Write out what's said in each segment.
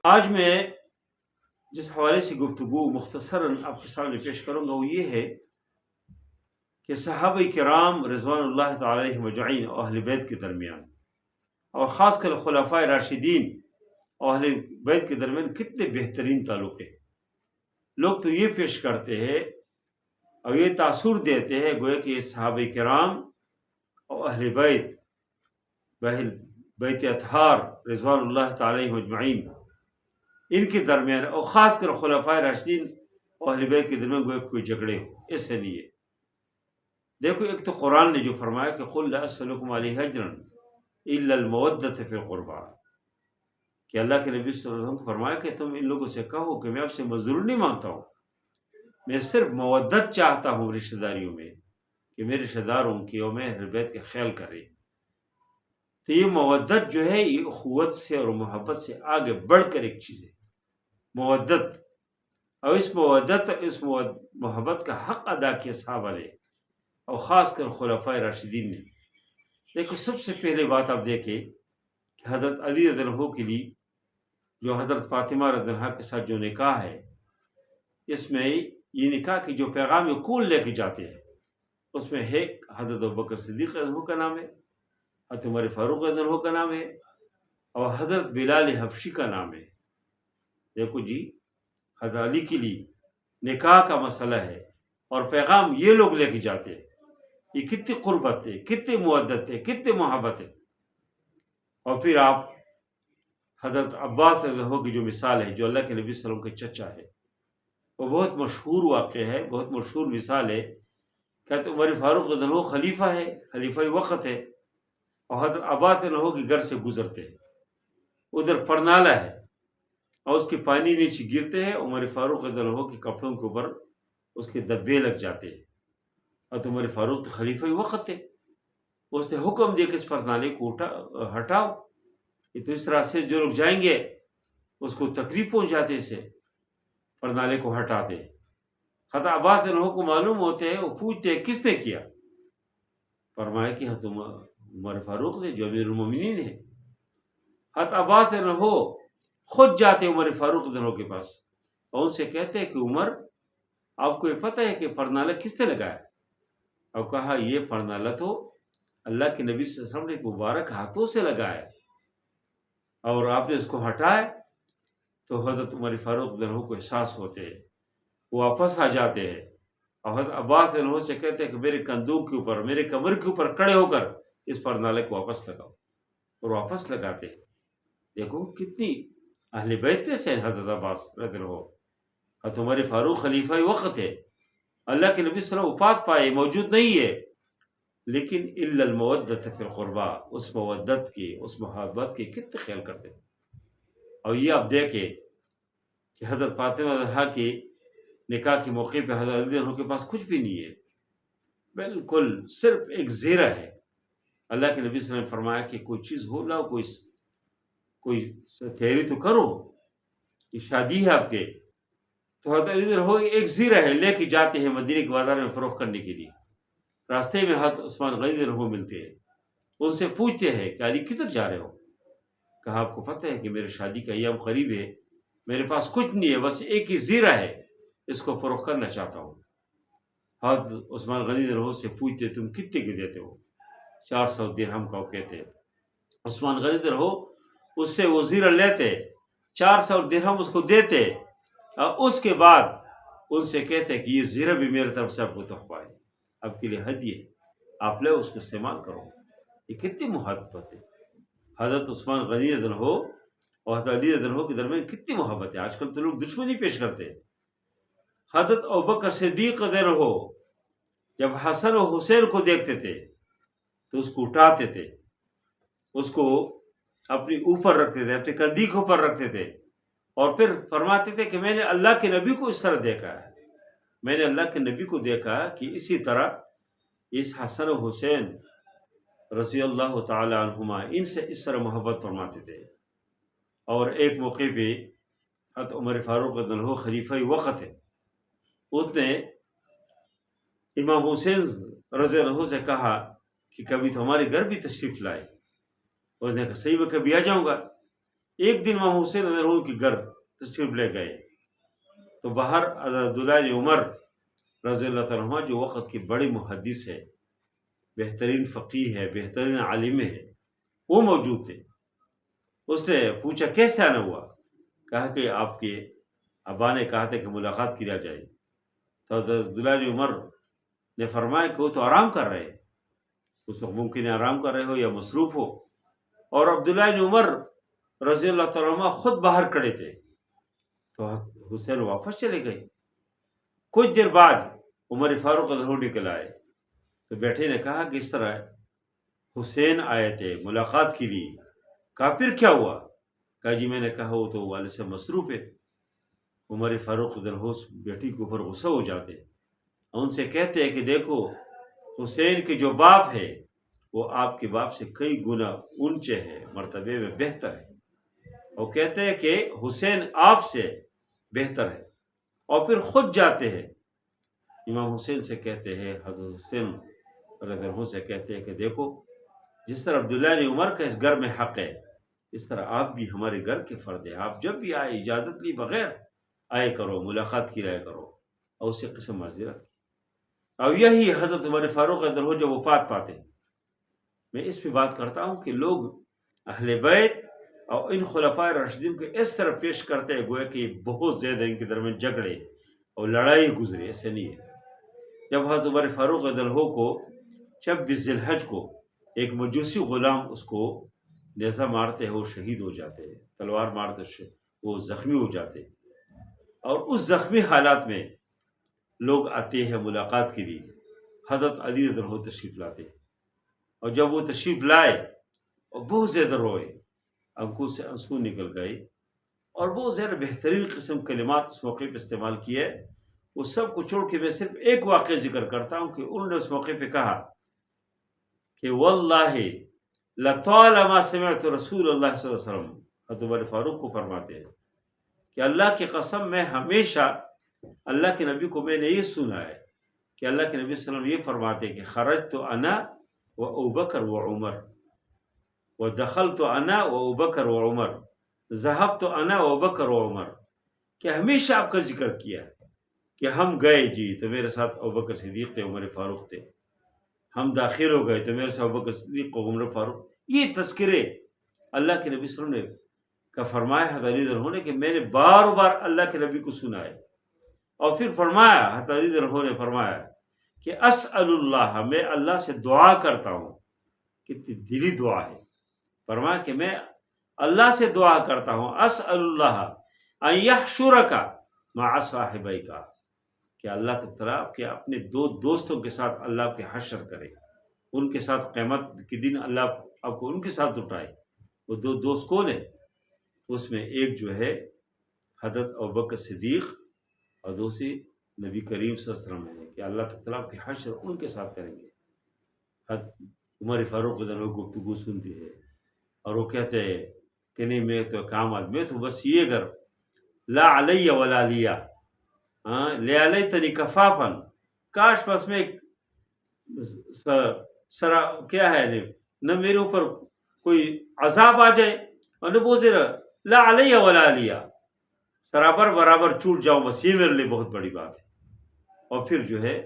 آج میں جس حوالے سے گفتگو مختصراً آپ کے سامنے پیش کروں گا وہ یہ ہے کہ صحابہ کرام رضوان اللہ تعالی علیہم اجمعین اور اہل بیت کے درمیان اور خاص کر خلفائے راشدین اور اہل بیت کے درمیان کتنے بہترین تعلق ہیں۔ لوگ تو یہ پیش کرتے ہیں اور یہ تاثر دیتے ہیں گویا کہ صحابہ کرام اور اہل بیت اطہار رضوان اللہ تعالی علیہم اجمعین ان کے درمیان اور خاص کر خلفائے راشدین اور اہل بیت کے درمیان گویا کوئی جھگڑے ہو، ایسے نہیں ہے۔ دیکھو، ایک تو قرآن نے جو فرمایا کہ قل لا اسألکم علیہ اجرا الا المودۃ فی القربى، کہ اللہ کے نبی صلی اللہ علیہ وسلم کو فرمایا کہ تم ان لوگوں سے کہو کہ میں آپ سے مزدوری نہیں مانگتا ہوں، میں صرف مودت چاہتا ہوں رشتہ داریوں میں، کہ میرے رشتہ داروں کی اور میں اہل بیت کا خیال کرے۔ تو یہ مودت جو ہے یہ اخوت سے اور محبت سے آگے بڑھ کر ایک چیز ہے، مودت۔ اور اس مودت اور اس محبت کا حق ادا کیا صحابہ نے اور خاص کر خلفائے راشدین نے۔ دیکھو، سب سے پہلے بات آپ دیکھیں کہ حضرت علی رضی اللہ عنہ کے لیے جو حضرت فاطمہ رضی اللہ عنہا کے ساتھ جو نکاح ہے، اس میں یہ نکاح کی جو پیغام کون لے کے جاتے ہیں، اس میں ایک حضرت ابوبکر صدیق رضی اللہ عنہ کا نام ہے، حضرت عمر فاروق رضی اللہ عنہ کا نام ہے، اور حضرت بلال حبشی کا نام ہے۔ دیکھو جی، حضرت علی کے لیے نکاح کا مسئلہ ہے اور پیغام یہ لوگ لے کے جاتے ہیں، یہ کتنی قربت ہے، کتنی مودت ہے، کتنی محبت ہے۔ اور پھر آپ حضرت عباس رضی اللہ عنہ کی جو مثال ہے، جو اللہ کے نبی صلی اللہ علیہ وسلم کے چچا ہے، وہ بہت مشہور واقعہ ہے، بہت مشہور مثال ہے کہ حضرت عمر فاروق رضی اللہ عنہ خلیفہ ہے، خلیفہ وقت ہے، اور حضرت عباس رضی اللہ عنہ کے گھر سے گزرتے ہیں، ادھر پرنالہ ہے اور اس کے پانی نیچے گرتے ہیں، عمر فاروق رضی اللہ عنہ کے کپڑوں کے اوپر اس کے دبے لگ جاتے ہیں، اور عمر فاروق خلیفہ وقت ہے، اس نے حکم دیا کہ اس پرنالے کو ہٹاؤ، یہ تو اس طرح سے جو لوگ جائیں گے اس کو تکلیف پہنچاتے، اسے پرنالے کو ہٹاتے۔ حضرت عباس رضی اللہ عنہ کو معلوم ہوتے ہیں، وہ پوچھتے ہیں کس نے کیا؟ فرمایا کہ حضرت عمر فاروق نے، جو امیر المومنین ہے۔ حضرت عباس رضی اللہ عنہ خود جاتے عمر فاروق رضی اللہ عنہ کے پاس اور ان سے کہتے ہیں کہ عمر، آپ کو یہ پتہ ہے کہ پرنالہ کس نے لگایا؟ اور کہا یہ پرنالہ تو اللہ کے نبی صلی اللہ علیہ وسلم نے مبارک ہاتھوں سے لگایا، اور آپ نے اس کو ہٹایا۔ تو حضرت عمر فاروق رضی اللہ عنہ کو احساس ہوتے ہیں، وہ واپس آ جاتے ہیں اور حضرت عباس رضی اللہ عنہ سے کہتے ہیں کہ میرے کندھوں کے اوپر، میرے کمر کے اوپر کھڑے ہو کر اس پرنالے کو واپس لگاؤ، اور واپس لگاتے ہیں۔ دیکھو کتنی اہل بیت میں سے حضرت عباس رضی اللہ عنہ۔ حضرت عمر فاروق خلیفہ وقت ہے، اللہ کے نبی صلی اللہ علیہ وسلم وفات پائے، موجود نہیں ہے، لیکن الا المودۃ فی القربى، اس مودت کی، اس محبت کی کتنے خیال کرتے ہیں۔ اور یہ آپ دیکھیں کہ حضرت فاطمہ رضی اللہ عنہا کے نکاح کے موقع پہ حضرت علی رضی اللہ عنہ کے پاس کچھ بھی نہیں ہے، بالکل صرف ایک زیرہ ہے۔ اللہ کے نبی صلی اللہ علیہ وسلم نے فرمایا کہ کوئی چیز ہو لاؤ، کوئی تیاری تو کرو، یہ شادی ہے آپ کے۔ تو حضرت علی رضی اللہ عنہ ایک زیرہ ہے، لے کے جاتے ہیں مدینے کے بازار میں فروخت کرنے کے لیے۔ راستے میں حضرت عثمان غنی رضی اللہ عنہ ملتے ہیں، ان سے پوچھتے ہیں کہ علی کدھر جا رہے ہو؟ کہا آپ کو پتہ ہے کہ میرے شادی کا ایام قریب ہے، میرے پاس کچھ نہیں ہے، بس ایک ہی زیرہ ہے، اس کو فروخت کرنا چاہتا ہوں۔ حضرت عثمان غنی رضی اللہ عنہ سے پوچھتے تم کتنے کے دیتے ہو؟ 400 درہم کا وہ کہتے ہیں۔ عثمان غنی رضی اللہ عنہ اس سے وہ زیرہ لیتے، 400 درہم اس کو دیتے، اور اس کے بعد ان سے کہتے کہ یہ زیرہ بھی میرے طرف سے آپ کو تحفہ ہے، آپ کے لیے ہدیہ ہے، آپ لے اس کو استعمال کرو۔ یہ کتنی محبت ہے حضرت عثمان غنی رضی اللہ عنہ اور حضرت علی رضی اللہ عنہ کے درمیان، کتنی محبت ہے۔ آج کل تو لوگ دشمنی پیش کرتے ہیں۔ حضرت ابوبکر صدیق رضی اللہ عنہ جب حسن و حسین کو دیکھتے تھے تو اس کو اٹھاتے تھے، اس کو اپنی اوپر رکھتے تھے، اپنے کندھی کے اوپر رکھتے تھے، اور پھر فرماتے تھے کہ میں نے اللہ کے نبی کو اس طرح دیکھا ہے، میں نے اللہ کے نبی کو دیکھا کہ اسی طرح اس حسن و حسین رضی اللہ تعالی عنہما ان سے اس طرح محبت فرماتے تھے۔ اور ایک موقع پہ حضرت عمر فاروق رضی اللہ عنہ خلیفہ وقت ہے، اس نے امام حسین رضی اللہ عنہ سے کہا کہ کبھی تو ہمارے گھر بھی تشریف لائے، اس نے کہا صحیح، میں کبھی آ جاؤں گا۔ ایک دن امام حسین رضی اللہ عنہ کے گھر تشریف لے گئے تو باہر عبداللہ بن عمر رضی اللہ تعالیٰ عنہ جو وقت کی بڑی محدث ہے، بہترین فقیہ ہے، بہترین عالم ہے، وہ موجود تھے۔ اس نے پوچھا کیسے آنا ہوا؟ کہا کہ آپ کے ابا نے کہا تھا کہ ملاقات کیا جائے۔ تو عبداللہ بن عمر نے فرمایا کہ وہ تو آرام کر رہے ہیں، اس وقت ممکن ہے آرام کر رہے ہو یا مصروف ہو۔ اور عبداللہ بن عمر رضی اللہ تعالیٰ عنہ خود باہر کھڑے تھے، تو حسین واپس چلے گئے۔ کچھ دیر بعد عمر فاروق رضی اللہ عنہ نکل آئے تو بیٹے نے کہا کہ اس طرح حسین آئے تھے ملاقات کے لیے۔ کہا پھر کیا ہوا؟ کہا جی میں نے کہا وہ تو والد سے مصروف ہے۔ عمر فاروق رضی اللہ عنہ بیٹی کے اوپر غصہ ہو جاتے اور ان سے کہتے ہیں کہ دیکھو حسین کے جو باپ ہے وہ آپ کے باپ سے کئی گنا اونچے ہے، مرتبے میں بہتر ہے، اور کہتے ہیں کہ حسین آپ سے بہتر ہے، اور پھر خود جاتے ہیں امام حسین سے کہتے ہیں، حضرت حسین رضی اللہ عنہ سے کہتے ہیں کہ دیکھو جس طرح عبداللہ نے عمر کا اس گھر میں حق ہے، اس طرح آپ بھی ہمارے گھر کے فرد ہیں، آپ جب بھی آئے اجازت لی بغیر آئے کرو، ملاقات کی رہا کرو، اور اسی قسم معذرت کی۔ اور یہی حضرت عمر فاروق رضی اللہ عنہ جب وفات پاتے، میں اس پہ بات کرتا ہوں کہ لوگ اہل بیت اور ان خلفائے راشدین کو اس طرح پیش کرتے ہیں گویا کہ بہت زیادہ ان کے درمیان جھگڑے اور لڑائی گزرے، ایسے نہیں ہے۔ جب حضرت عمر فاروق رضی اللہ عنہ کو 26 ذی الحج کو ایک مجوسی غلام اس کو نیزہ مارتے ہیں، وہ شہید ہو جاتے ہیں، تلوار مارتے وہ زخمی ہو جاتے ہیں، اور اس زخمی حالات میں لوگ آتے ہیں ملاقات کے لیے، حضرت علی رضی اللہ عنہ تشریف لاتے ہیں، اور جب وہ تشریف لائے اور بہت زیادہ روئے، آنکھوں سے آنسو نکل گئے، اور بہت زیادہ بہترین قسم کلمات اس موقع پہ استعمال کیے۔ وہ سب کو چھوڑ کے میں صرف ایک واقعہ ذکر کرتا ہوں کہ انہوں نے اس موقع پہ کہا کہ واللہ لطالما سمعت رسول اللہ صلی اللہ علیہ وسلم، حضرت عمر فاروق کو فرماتے ہیں کہ اللہ کی قسم میں ہمیشہ اللہ کے نبی کو میں نے یہ سنا ہے کہ اللہ کے نبی صلی اللہ علیہ وسلم یہ فرماتے کہ خرجت انا و ابوبکر و عمر ودخلت انا و ابوبکر و عمر ذهبت انا و ابوبکر و عمر، کہ ہمیشہ آپ کا ذکر کیا کہ ہم گئے جی تو میرے ساتھ ابوبکر صدیق تھے، عمر فاروق تھے، ہم داخل ہو گئے تو میرے ساتھ ابوبکر صدیق و عمر فاروق۔ یہ تذکرے اللہ کے نبی صلی اللہ علیہ وسلم نے کا فرمایا حضرت علی رضی اللہ عنہ نے کہ میں نے بار بار اللہ کے نبی کو سنا ہے۔ اور پھر فرمایا حضرت علی رضی اللہ عنہ نے فرمایا کہ اسأل اللہ، میں اللہ سے دعا کرتا ہوں، کتنی دلی دعا ہے، فرمایا کہ میں اللہ سے دعا کرتا ہوں اسأل اللہ ان یحشرک مع صاحبیک، کہ اللہ تعالیٰ کہ اپنے دو دوستوں کے ساتھ اللہ آپ کے حشر کرے، ان کے ساتھ قیامت کے دن اللہ آپ کو ان کے ساتھ اٹھائے۔ وہ دو دوست کون ہیں؟ اس میں ایک جو ہے حضرت ابوبکر صدیق اور دوسری نبی کریم صلی اللہ علیہ وسلم ہے، کہ اللہ تعالیٰ آپ کے حشر ان کے ساتھ کریں گے۔ حضرت عمر فاروق رضی اللہ عنہ گفتگو سنتی ہے اور وہ کہتے ہیں کہ نہیں میں تو کام آدمی، میں تو بس یہ کر لا علی ولا لیا لیتنی کفافا، کاش بس میں سرا کیا ہے نہ میرے اوپر کوئی عذاب آ جائے اور نہ بہت زیادہ لا علی ولا لیا، برابر برابر چھوٹ جاؤں، بس یہ میرے لیے بہت بڑی بات ہے۔ اور پھر جو ہے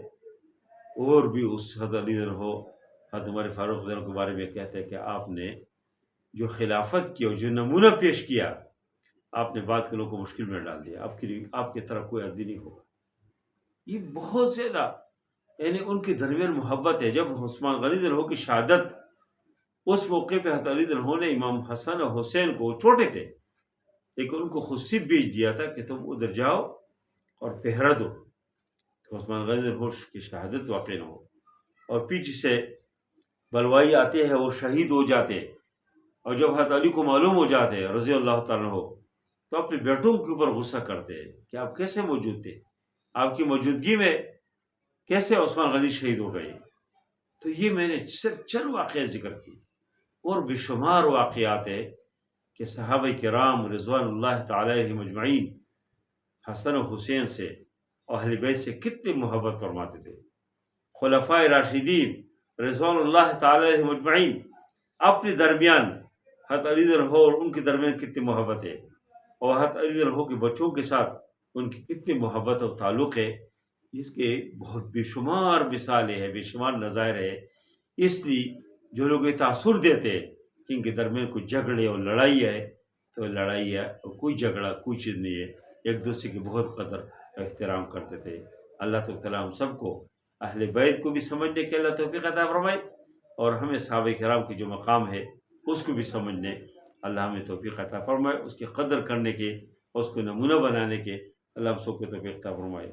اور بھی اس حضرت علی رضی اللہ عنہ حضرت عمر فاروق رضی اللہ عنہ کے بارے میں کہتے ہیں کہ آپ نے جو خلافت کی اور جو نمونہ پیش کیا، آپ نے بعد کے لوگوں کو مشکل میں ڈال دیا، آپ کی طرف کوئی آدمی نہیں ہوگا۔ یہ بہت زیادہ یعنی ان کے درمیان محبت ہے۔ جب عثمان غنی رضی اللہ عنہ کی شہادت اس موقع پہ حضرت علی رضی اللہ عنہ نے امام حسن اور حسین کو، چھوٹے تھے لیکن ان کو خصی بھیج دیا تھا کہ تم ادھر جاؤ اور پہرا دو کہ عثمان غنی رضی اللہ عنہ کی شہادت واقع نہ ہو، اور پیچھے سے بلوائی آتے ہیں وہ شہید ہو جاتے، اور جب حضرت علی کو معلوم ہو جاتے ہیں رضی اللہ تعالیٰ عنہ تو اپنے بیٹوں کے اوپر غصہ کرتے ہیں کہ آپ کیسے موجود تھے، آپ کی موجودگی میں کیسے عثمان غنی شہید ہو گئے۔ تو یہ میں نے صرف چند واقعات ذکر کی، اور بے شمار واقعات ہیں کہ صحابہ کرام رضوان اللہ تعالی علیہم اجمعین حسن و حسین سے اور اہل بیت سے کتنی محبت فرماتے تھے۔ خلفائے راشدین رضوان اللہ تعالی علیہم اجمعین اپنے درمیان حضرت علی رضی اللہ عنہ اور ان کے درمیان کتنی محبت ہے، اور حضرت علی رضی اللہ عنہ کے بچوں کے ساتھ ان کی کتنی محبت اور تعلق ہے، اس کے بہت بے شمار مثالیں ہیں، بے شمار نظائر ہے۔ اس لیے جو لوگ یہ تاثر دیتے ہیں کہ ان کے درمیان کوئی جھگڑے اور لڑائی ہے، تو لڑائی ہے اور کوئی جھگڑا کوئی چیز نہیں ہے، ایک دوسرے کی بہت قدر احترام کرتے تھے۔ اللہ تعالیٰ ہم سب کو اہل بیت کو بھی سمجھنے کے اللہ توفیق عطا فرمائے، اور ہمیں صحابہ کرام کے جو مقام ہے اس کو بھی سمجھنے اللہ ہمیں توفیق عطا فرمائے، اس کی قدر کرنے کے اور اس کو نمونہ بنانے کے اللہ ہم سب کو توفیق عطا فرمائے۔